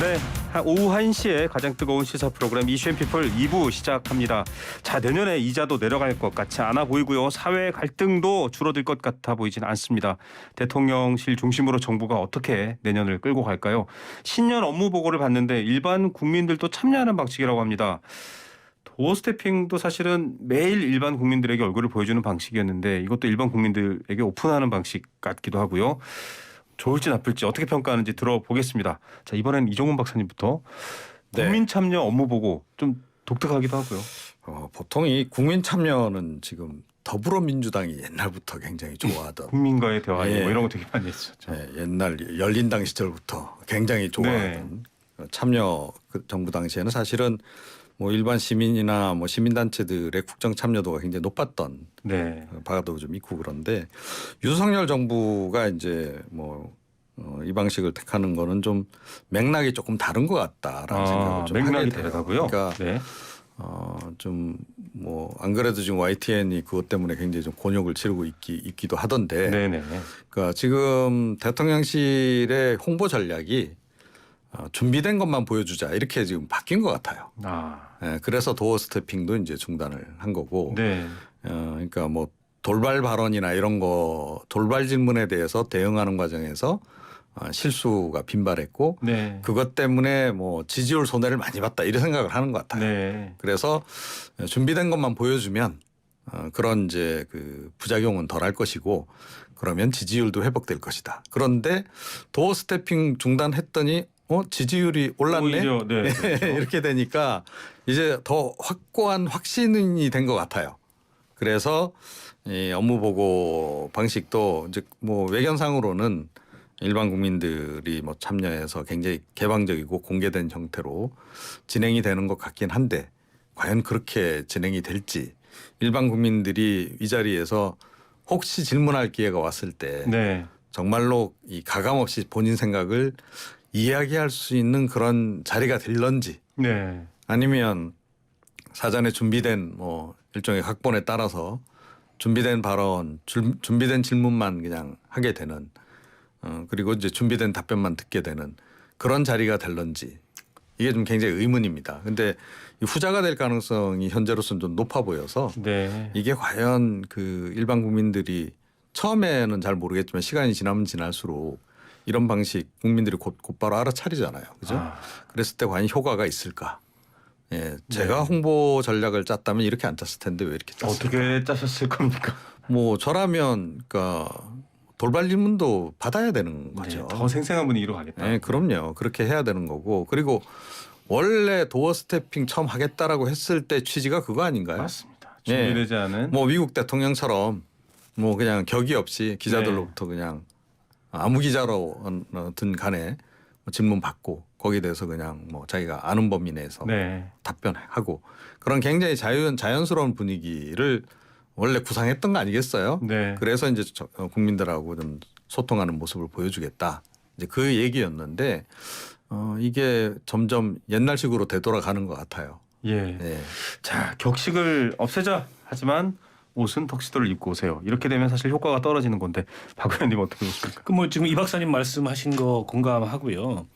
네, 오후 1시에 가장 뜨거운 시사 프로그램 이슈앤피플 2부 시작합니다. 자, 내년에 이자도 내려갈 것 같지 않아 보이고요. 사회 갈등도 줄어들 것 같아 보이진 않습니다. 대통령실 중심으로 정부가 어떻게 내년을 끌고 갈까요? 신년 업무 보고를 봤는데 일반 국민들도 참여하는 방식이라고 합니다. 도어 스태핑도 사실은 매일 일반 국민들에게 얼굴을 보여주는 방식이었는데 이것도 일반 국민들에게 오픈하는 방식 같기도 하고요. 좋을지 나쁠지 어떻게 평가하는지 들어보겠습니다. 자, 이번엔 이종훈 박사님부터 국민 참여 업무 보고 좀 독특하기도 하고요. 보통 이 국민 참여는 지금 더불어민주당이 옛날부터 굉장히 좋아하던 국민과의 대화 뭐 이런 거 되게 많이 했었죠. 옛날 열린당 시절부터 굉장히 좋아하던 참여 정부 당시에는 사실은 뭐 일반 시민이나 뭐 시민단체들의 국정 참여도가 굉장히 높았던 바가도 좀 있고 그런데 윤석열 정부가 이제 이 방식을 택하는 거는 좀 맥락이 조금 다른 것 같다라는 생각을 좀 맥락이 하게 돼요. 다르다고요? 그러니까 좀 안 그래도 지금 YTN이 그것 때문에 굉장히 좀 곤욕을 치르고 있기도 하던데. 그러니까 지금 대통령실의 홍보 전략이 준비된 것만 보여주자 이렇게 지금 바뀐 것 같아요. 그래서 도어 스태핑도 이제 중단을 한 거고. 그러니까 뭐 돌발 발언이나 이런 거 돌발 질문에 대해서 대응하는 과정에서 실수가 빈발했고 그것 때문에 뭐 지지율 손해를 많이 봤다 이런 생각을 하는 것 같아요. 그래서 준비된 것만 보여주면 그런 이제 그 부작용은 덜할 것이고 그러면 지지율도 회복될 것이다. 그런데 도어 스태핑 중단했더니 지지율이 올랐네. 그렇죠. 이렇게 되니까 이제 더 확고한 확신이 된 것 같아요. 그래서 이 업무 보고 방식도 이제 뭐 외견상으로는 일반 국민들이 뭐 참여해서 굉장히 개방적이고 공개된 형태로 진행이 되는 것 같긴 한데 과연 그렇게 진행이 될지 일반 국민들이 이 자리에서 혹시 질문할 기회가 왔을 때 정말로 이 가감 없이 본인 생각을 이야기할 수 있는 그런 자리가 될런지 아니면 사전에 준비된 뭐 일종의 각본에 따라서 준비된 발언, 준비된 질문만 그냥 하게 되는 그리고 이제 준비된 답변만 듣게 되는 그런 자리가 될런지 이게 좀 굉장히 의문입니다. 근데 후자가 될 가능성이 현재로서는 좀 높아 보여서 이게 과연 그 일반 국민들이 처음에는 잘 모르겠지만 시간이 지나면 지날수록 이런 방식 국민들이 곧바로 알아차리잖아요. 그죠? 그랬을 때 과연 효과가 있을까? 제가 홍보 전략을 짰다면 이렇게 안 짰을 텐데 왜 이렇게 짰을까? 어떻게 짜셨을 겁니까? 뭐 저라면 그러니까 돌발 질문도 받아야 되는 거죠. 더 생생한 분위기로 가겠다. 그럼요. 그렇게 해야 되는 거고 그리고 원래 도어 스태핑 처음 하겠다라고 했을 때 취지가 그거 아닌가요? 맞습니다. 준비되지 않은 뭐 미국 대통령처럼 뭐 그냥 격의 없이 기자들로부터 그냥 아무 기자로든 간에 질문 받고 거기에 대해서 그냥 뭐 자기가 아는 범위 내에서 답변하고 그런 굉장히 자연스러운 분위기를 원래 구상했던 거 아니겠어요? 그래서 이제 국민들하고 좀 소통하는 모습을 보여주겠다. 이제 그 얘기였는데 이게 점점 옛날식으로 되돌아가는 것 같아요. 자, 격식을 없애자 하지만 옷은 턱시도를 입고 오세요. 이렇게 되면 사실 효과가 떨어지는 건데 박 의원님 어떻게 보십니까? 뭐 지금 이 박사님 말씀하신 거 공감하고요.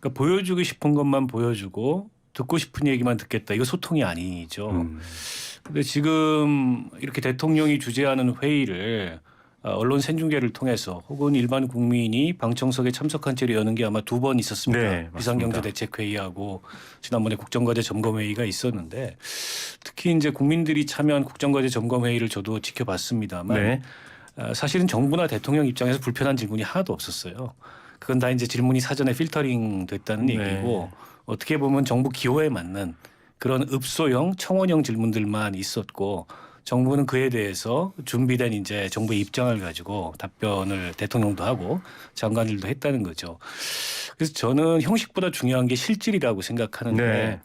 그러니까 보여주고 싶은 것만 보여주고 듣고 싶은 얘기만 듣겠다. 이거 소통이 아니죠. 근데 지금 이렇게 대통령이 주재하는 회의를 언론 생중계를 통해서 혹은 일반 국민이 방청석에 참석한 채로 여는 게 아마 2번 있었습니다. 비상경제대책회의하고 지난번에 국정과제 점검회의가 있었는데 특히 이제 국민들이 참여한 국정과제 점검회의를 저도 지켜봤습니다만 사실은 정부나 대통령 입장에서 불편한 질문이 하나도 없었어요. 그건 다 이제 질문이 사전에 필터링 됐다는 얘기고 어떻게 보면 정부 기호에 맞는 그런 읍소형 청원형 질문들만 있었고 정부는 그에 대해서 준비된 이제 정부의 입장을 가지고 답변을 대통령도 하고 장관들도 했다는 거죠. 그래서 저는 형식보다 중요한 게 실질이라고 생각하는데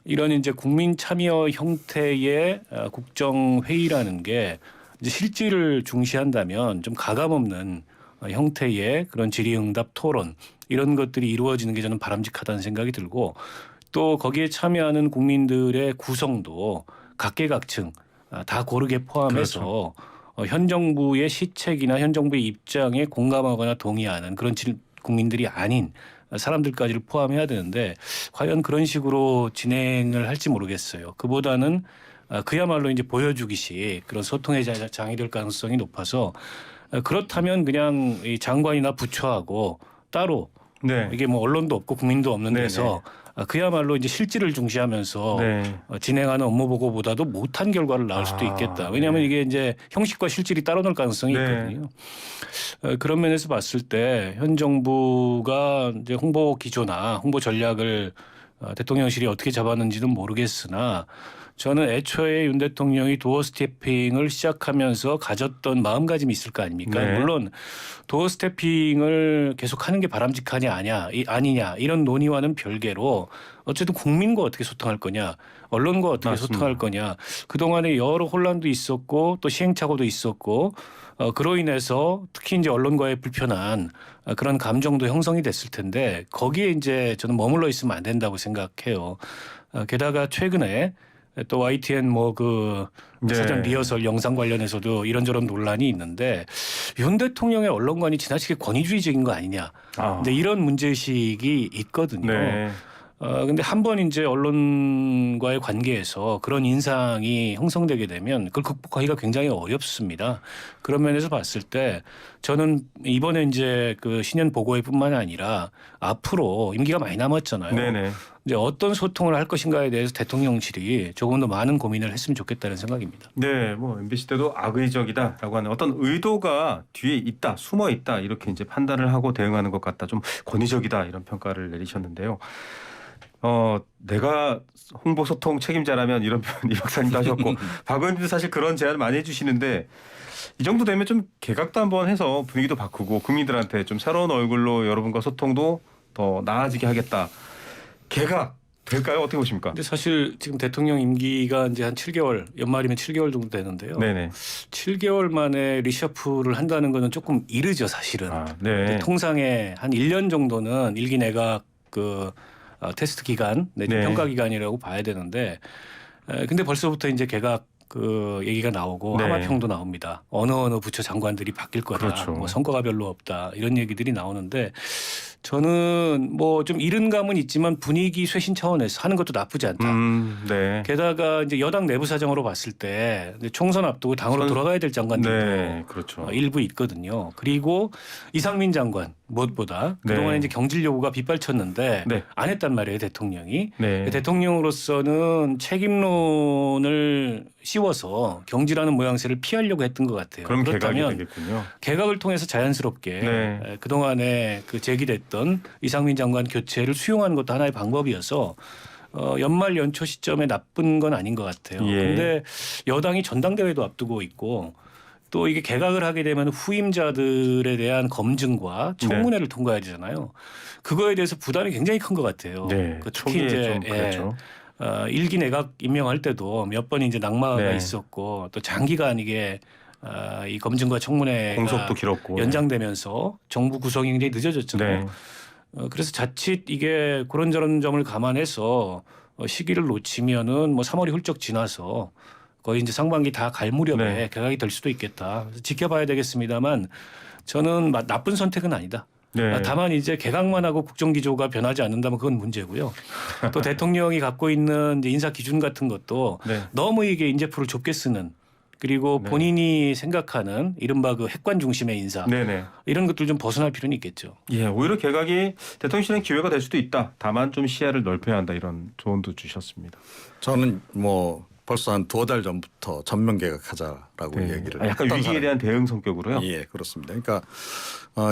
이런 이제 국민 참여 형태의 국정 회의라는 게 이제 실질을 중시한다면 좀 가감 없는 형태의 그런 질의응답 토론 이런 것들이 이루어지는 게 저는 바람직하다는 생각이 들고 또 거기에 참여하는 국민들의 구성도 각계각층 다 고르게 포함해서 현 정부의 시책이나 현 정부의 입장에 공감하거나 동의하는 그런 국민들이 아닌 사람들까지를 포함해야 되는데 과연 그런 식으로 진행을 할지 모르겠어요. 그보다는 그야말로 이제 보여주기식 그런 소통의 장이 될 가능성이 높아서 그렇다면 그냥 이 장관이나 부처하고 따로 네. 이게 뭐 언론도 없고 국민도 없는 네네. 데서 그야말로 이제 실질을 중시하면서 네. 진행하는 업무 보고보다도 못한 결과를 낳을 수도 있겠다. 왜냐하면 네. 이게 이제 형식과 실질이 따로 놀 가능성이 네. 있거든요. 그런 면에서 봤을 때 현 정부가 이제 홍보 기조나 홍보 전략을 대통령실이 어떻게 잡았는지는 모르겠으나 저는 애초에 윤 대통령이 도어 스태핑을 시작하면서 가졌던 마음가짐이 있을 거 아닙니까? 네. 물론 도어 스태핑을 계속하는 게 바람직하냐 아니냐 이런 논의와는 별개로 어쨌든 국민과 어떻게 소통할 거냐, 언론과 어떻게 맞습니다. 소통할 거냐. 그동안에 여러 혼란도 있었고 또 시행착오도 있었고 그로 인해서 특히 이제 언론과의 불편한 그런 감정도 형성이 됐을 텐데 거기에 이제 저는 머물러 있으면 안 된다고 생각해요. 게다가 최근에 또 YTN 뭐 그 네. 사전 리허설 영상 관련해서도 이런저런 논란이 있는데 윤 대통령의 언론관이 지나치게 권위주의적인 거 아니냐. 근데 이런 문제의식이 있거든요. 네. 근데 한 번 이제 언론과의 관계에서 그런 인상이 형성되게 되면 그걸 극복하기가 굉장히 어렵습니다. 그런 면에서 봤을 때 저는 이번에 이제 그 신년 보고회뿐만 아니라 앞으로 임기가 많이 남았잖아요. 네네. 이제 어떤 소통을 할 것인가에 대해서 대통령실이 조금 더 많은 고민을 했으면 좋겠다는 생각입니다. 네, 뭐 MBC 때도 악의적이다라고 하는 어떤 의도가 뒤에 있다, 숨어 있다 이렇게 이제 판단을 하고 대응하는 것 같다, 좀 권위적이다 이런 평가를 내리셨는데요. 내가 홍보 소통 책임자라면 이런 표현 이 박사님도 하셨고 박 의원님도 사실 그런 제안을 많이 해주시는데 이 정도 되면 좀 개각도 한번 해서 분위기도 바꾸고 국민들한테 좀 새로운 얼굴로 여러분과 소통도 더 나아지게 하겠다. 개각 될까요? 어떻게 보십니까? 근데 사실 지금 대통령 임기가 이제 한 7개월, 연말이면 7개월 정도 되는데요. 네네. 7개월 만에 리셔플을 한다는 거는 조금 이르죠, 사실은. 네. 통상에 한 1년 정도는 일기 내각 그 테스트 기간, 내지 네. 평가 기간이라고 봐야 되는데, 근데 벌써부터 이제 개각 그 얘기가 나오고 네. 하마평도 나옵니다. 어느 부처 장관들이 바뀔 거다. 그렇죠. 뭐 성과가 별로 없다. 이런 얘기들이 나오는데 저는 뭐 좀 이른 감은 있지만 분위기 쇄신 차원에서 하는 것도 나쁘지 않다. 네. 게다가 이제 여당 내부 사정으로 봤을 때 이제 총선 앞두고 당으로 돌아가야 될 장관들도 네, 그렇죠. 일부 있거든요. 그리고 이상민 장관 무엇보다 그동안에 네. 이제 경질 요구가 빗발쳤는데 네. 안 했단 말이에요, 대통령이. 네. 대통령으로서는 책임론을 씌워서 경질하는 모양새를 피하려고 했던 것 같아요. 그럼 개각이 그렇다면 되겠군요. 개각을 통해서 자연스럽게 네. 그동안에 그 제기됐던 이상민 장관 교체를 수용하는 것도 하나의 방법이어서 연말 연초 시점에 나쁜 건 아닌 것 같아요. 예. 그런데 여당이 전당대회도 앞두고 있고 또 이게 개각을 하게 되면 후임자들에 대한 검증과 청문회를 통과해야 되잖아요. 그거에 대해서 부담이 굉장히 큰 것 같아요. 네. 그 초기에 좀 그랬죠. 일기 내각 임명할 때도 몇 번 이제 낙마가 네. 있었고 또 장기간 이게 이 검증과 청문회가 공석도 길었고. 연장되면서 정부 구성이 굉장히 늦어졌잖아요. 네. 그래서 자칫 이게 그런저런 점을 감안해서 시기를 놓치면은 뭐 3월이 훌쩍 지나서 거의 이제 상반기 다 갈 무렵에 네. 개각이 될 수도 있겠다. 그래서 지켜봐야 되겠습니다만 저는 나쁜 선택은 아니다. 네. 다만 이제 개각만 하고 국정 기조가 변하지 않는다면 그건 문제고요. 또 대통령이 갖고 있는 이제 인사 기준 같은 것도 네. 너무 이게 인재풀을 좁게 쓰는 그리고 네. 본인이 생각하는 이른바 그 핵관 중심의 인사 네네. 이런 것들 좀 벗어날 필요는 있겠죠. 예, 오히려 개각이 대통령실의 기회가 될 수도 있다. 다만 좀 시야를 넓혀야 한다 이런 조언도 주셨습니다. 저는 뭐 벌써 한 2달 전부터 전면 개각하자라고 얘기를 약간 했던 위기에 사람이에요. 대한 대응 성격으로요. 예, 그렇습니다. 그러니까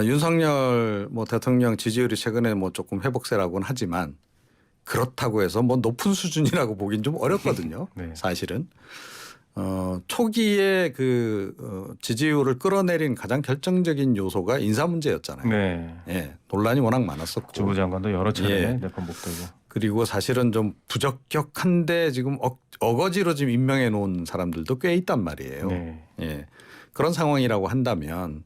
윤석열 뭐 대통령 지지율이 최근에 뭐 조금 회복세라고는 하지만 그렇다고 해서 뭐 높은 수준이라고 보긴 좀 어렵거든요. 네. 사실은 초기에 그 지지율을 끌어내린 가장 결정적인 요소가 인사 문제였잖아요. 네. 예, 논란이 워낙 많았었고 주부 장관도 여러 차례 예. 내판복되고. 그리고 사실은 좀 부적격한데 지금 어거지로 지금 임명해 놓은 사람들도 꽤 있단 말이에요. 네. 예. 그런 상황이라고 한다면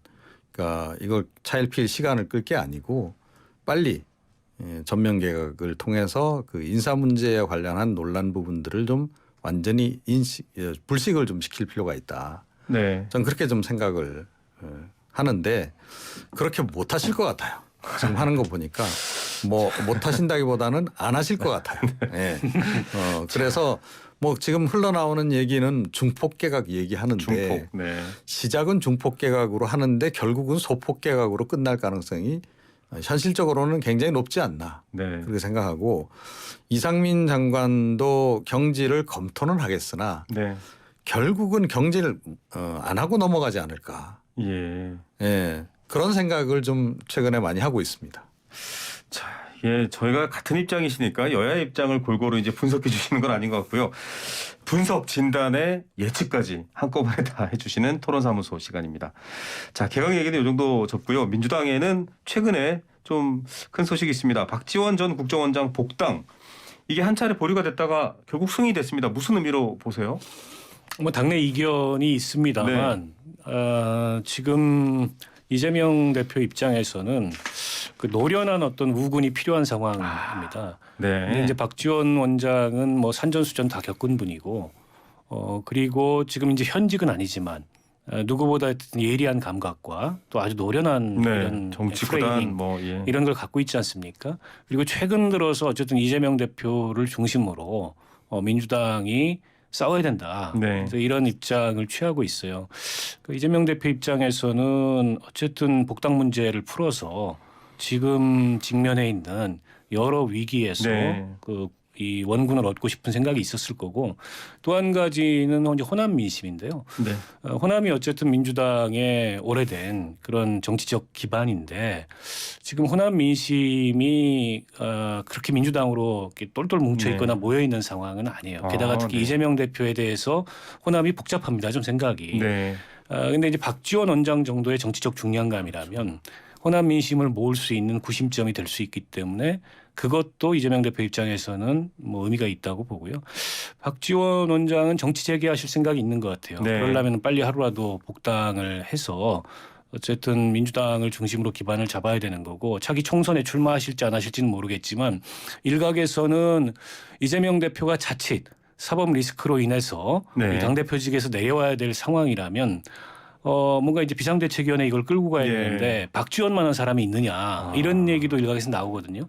그러니까 이걸 차일피일 시간을 끌 게 아니고 빨리 전면 개각을 통해서 그 인사 문제에 관련한 논란 부분들을 좀 완전히 불식을 좀 시킬 필요가 있다. 네. 저는 그렇게 좀 생각을 하는데 그렇게 못 하실 것 같아요. 지금 하는 거 보니까 뭐 못하신다기보다는 안 하실 것 같아요. 예. 그래서 뭐 지금 흘러나오는 얘기는 중폭 개각 얘기하는데 중폭. 네. 시작은 중폭 개각으로 하는데 결국은 소폭 개각으로 끝날 가능성이 현실적으로는 굉장히 높지 않나 네. 그렇게 생각하고 이상민 장관도 경질을 검토는 하겠으나 네. 결국은 경질 안 하고 넘어가지 않을까. 예. 예. 그런 생각을 좀 최근에 많이 하고 있습니다. 자, 예, 저희가 같은 입장이시니까 여야의 입장을 골고루 이제 분석해 주시는 건 아닌 것 같고요. 분석, 진단의 예측까지 한꺼번에 다 해주시는 토론사무소 시간입니다. 자, 개각 얘기는 이 정도 접고요. 민주당에는 최근에 좀 큰 소식이 있습니다. 박지원 전 국정원장 복당. 이게 한 차례 보류가 됐다가 결국 승인이 됐습니다. 무슨 의미로 보세요? 뭐 당내 이견이 있습니다만 지금 이재명 대표 입장에서는 그 노련한 어떤 우군이 필요한 상황입니다. 근데 네. 이제 박지원 원장은 뭐 산전수전 다 겪은 분이고 그리고 지금 이제 현직은 아니지만 누구보다 예리한 감각과 또 아주 노련한 네. 이런 정치 프레이밍 구단 뭐 예. 이런 걸 갖고 있지 않습니까? 그리고 최근 들어서 어쨌든 이재명 대표를 중심으로 민주당이 싸워야 된다. 네. 그래서 이런 입장을 취하고 있어요. 그 이재명 대표 입장에서는 어쨌든 복당 문제를 풀어서 지금 직면해 있는 여러 위기에서 네. 이 원군을 얻고 싶은 생각이 있었을 거고 또 한 가지는 이제 호남 민심인데요. 네. 호남이 어쨌든 민주당의 오래된 그런 정치적 기반인데 지금 호남 민심이 그렇게 민주당으로 이렇게 똘똘 뭉쳐 있거나 네. 모여 있는 상황은 아니에요. 게다가 특히 네. 이재명 대표에 대해서 호남이 복잡합니다. 좀 생각이. 네. 근데 이제 박지원 원장 정도의 정치적 중량감이라면 호남 민심을 모을 수 있는 구심점이 될 수 있기 때문에 그것도 이재명 대표 입장에서는 뭐 의미가 있다고 보고요. 박지원 원장은 정치 재개하실 생각이 있는 것 같아요. 네. 그러려면 빨리 하루라도 복당을 해서 어쨌든 민주당을 중심으로 기반을 잡아야 되는 거고 차기 총선에 출마하실지 안 하실지는 모르겠지만 일각에서는 이재명 대표가 자칫 사법 리스크로 인해서 네. 이 당대표직에서 내려와야 될 상황이라면 뭔가 이제 비상대책위원회 이걸 끌고 가야 예. 되는데 박지원만한 사람이 있느냐 이런 얘기도 일각에서 나오거든요.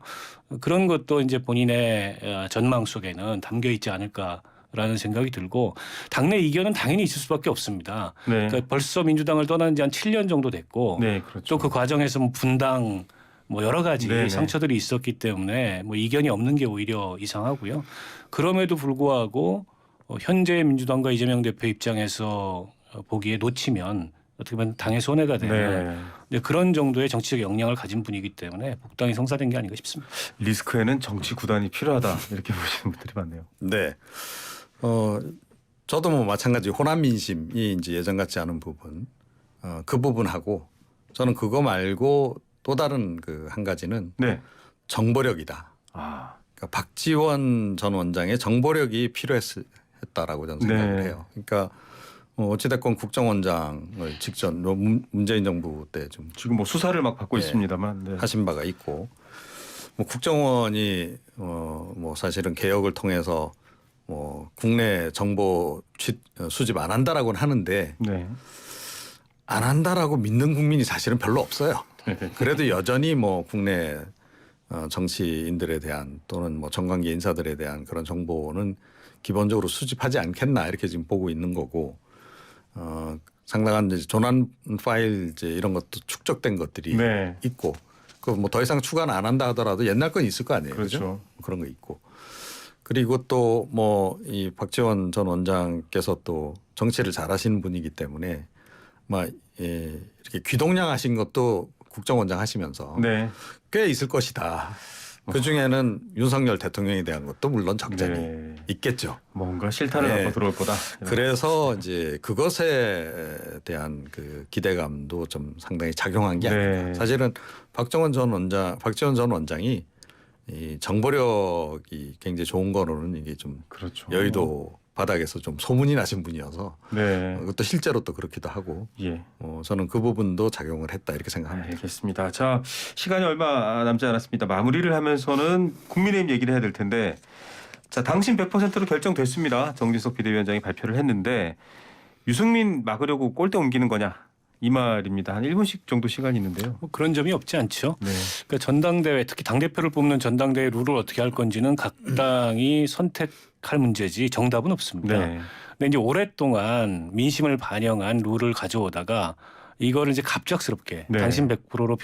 그런 것도 이제 본인의 전망 속에는 담겨 있지 않을까라는 생각이 들고 당내 이견은 당연히 있을 수밖에 없습니다. 네. 그러니까 벌써 민주당을 떠난 지 한 7년 정도 됐고 네, 그렇죠. 또 그 과정에서 뭐 분당 뭐 여러 가지 네네. 상처들이 있었기 때문에 뭐 이견이 없는 게 오히려 이상하고요. 그럼에도 불구하고 현재 민주당과 이재명 대표 입장에서 보기에 놓치면 어떻게 보면 당의 손해가 되는 네. 네, 그런 정도의 정치적 역량을 가진 분이기 때문에 복당이 성사된 게 아닌가 싶습니다. 리스크에는 정치 구단이 필요하다 이렇게 보시는 분들이 많네요. 네. 저도 뭐 마찬가지 호남 민심이 이제 예전 같지 않은 부분, 그 부분하고 저는 그거 말고 또 다른 그 한 가지는 네. 정보력이다. 아, 그러니까 박지원 전 원장의 정보력이 필요했다라고 저는 생각을 네. 해요. 그러니까 어찌됐건 국정원장을 직전 문재인 정부 때 좀 지금 뭐 수사를 막 받고 네. 있습니다만. 네. 하신 바가 있고 뭐 국정원이 뭐 사실은 개혁을 통해서 뭐 국내 정보 수집 안 한다라고는 하는데 네. 안 한다라고 믿는 국민이 사실은 별로 없어요. 그래도 여전히 뭐 국내 정치인들에 대한 또는 뭐 정관계 인사들에 대한 그런 정보는 기본적으로 수집하지 않겠나 이렇게 지금 보고 있는 거고 상당한 이제 조난 파일 이제 이런 것도 축적된 것들이 네. 있고 그 뭐 더 이상 추가는 안 한다 하더라도 옛날 건 있을 거 아니에요. 그렇죠. 그죠? 그런 거 있고 그리고 또 뭐 이 박지원 전 원장께서 또 정치를 잘하시는 분이기 때문에 막 이렇게 귀동냥하신 것도 국정원장 하시면서 네. 꽤 있을 것이다. 그 중에는 윤석열 대통령에 대한 것도 물론 적잖이 네. 있겠죠. 뭔가 실탄을 네. 갖고 들어올 거다. 그래서 이제 그것에 대한 그 기대감도 좀 상당히 작용한 게 아닌가. 네. 사실은 박지원 전 원장이 이 정보력이 굉장히 좋은 거로는 이게 좀 그렇죠. 여의도 바닥에서 좀 소문이 나신 분이어서 네. 그것도 실제로 또 그렇기도 하고 예. 저는 그 부분도 작용을 했다 이렇게 생각합니다. 알겠습니다. 자, 시간이 얼마 남지 않았습니다. 마무리를 하면서는 국민의힘 얘기를 해야 될 텐데, 자, 당신 100%로 결정됐습니다. 정진석 비대위원장이 발표를 했는데 유승민 막으려고 꼴대 옮기는 거냐 이 말입니다. 한 1분씩 정도 시간이 있는데요. 뭐 그런 점이 없지 않죠. 네. 그러니까 전당대회 특히 당대표를 뽑는 전당대회 룰을 어떻게 할 건지는 각 당이 선택할 문제지 정답은 없습니다. 네. 근데 이제 오랫동안 민심을 반영한 룰을 가져오다가 이거를 이제 갑작스럽게 네. 당신 100%로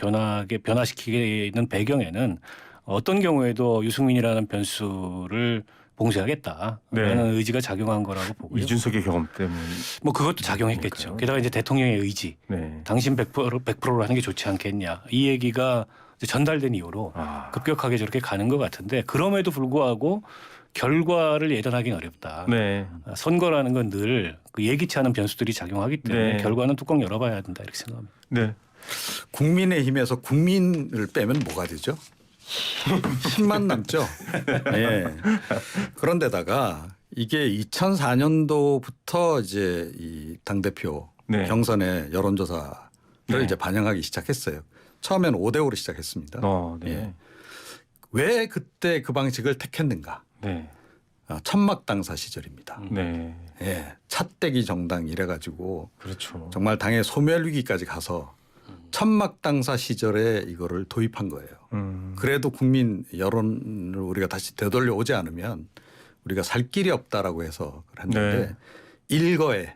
변화시키는 배경에는 어떤 경우에도 유승민이라는 변수를 봉쇄하겠다라는 네. 의지가 작용한 거라고 보고요. 이준석의 경험 때문에. 뭐 그것도 작용했겠죠. 그러니까요. 게다가 이제 대통령의 의지, 네. 당신 100%로 하는 게 좋지 않겠냐 이 얘기가 이제 전달된 이후로 아. 급격하게 저렇게 가는 것 같은데 그럼에도 불구하고 결과를 예단하기는 어렵다. 네. 선거라는 건 늘 그 예기치 않은 변수들이 작용하기 때문에 네. 결과는 뚜껑 열어봐야 된다 이렇게 생각합니다. 네. 국민의힘에서 국민을 빼면 뭐가 되죠? 힘만 남죠. 예. 그런데다가 이게 2004년도부터 이제 이 당대표 네. 경선의 여론조사를 네. 이제 반영하기 시작했어요. 처음에는 5대5로 시작했습니다. 네. 예. 왜 그때 그 방식을 택했는가? 네. 천막당사 시절입니다. 네. 예. 찻대기 정당 이래가지고 그렇죠. 정말 당의 소멸 위기까지 가서 천막당사 시절에 이거를 도입한 거예요. 그래도 국민 여론을 우리가 다시 되돌려 오지 않으면 우리가 살 길이 없다라고 해서 했는데 네. 일거에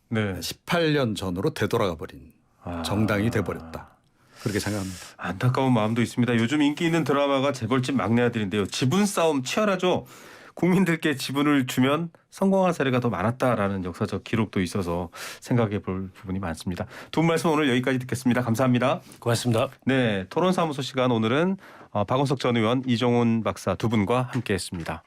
네. 18년 전으로 되돌아가 버린 아. 정당이 돼버렸다. 그렇게 생각합니다. 안타까운 마음도 있습니다. 요즘 인기 있는 드라마가 재벌집 막내 아들인데요. 지분 싸움 치열하죠. 국민들께 지분을 주면 성공한 사례가 더 많았다라는 역사적 기록도 있어서 생각해 볼 부분이 많습니다. 두 분 말씀 오늘 여기까지 듣겠습니다. 감사합니다. 고맙습니다. 네, 토론사무소 시간 오늘은 박원석 전 의원, 이종훈 박사 두 분과 함께했습니다.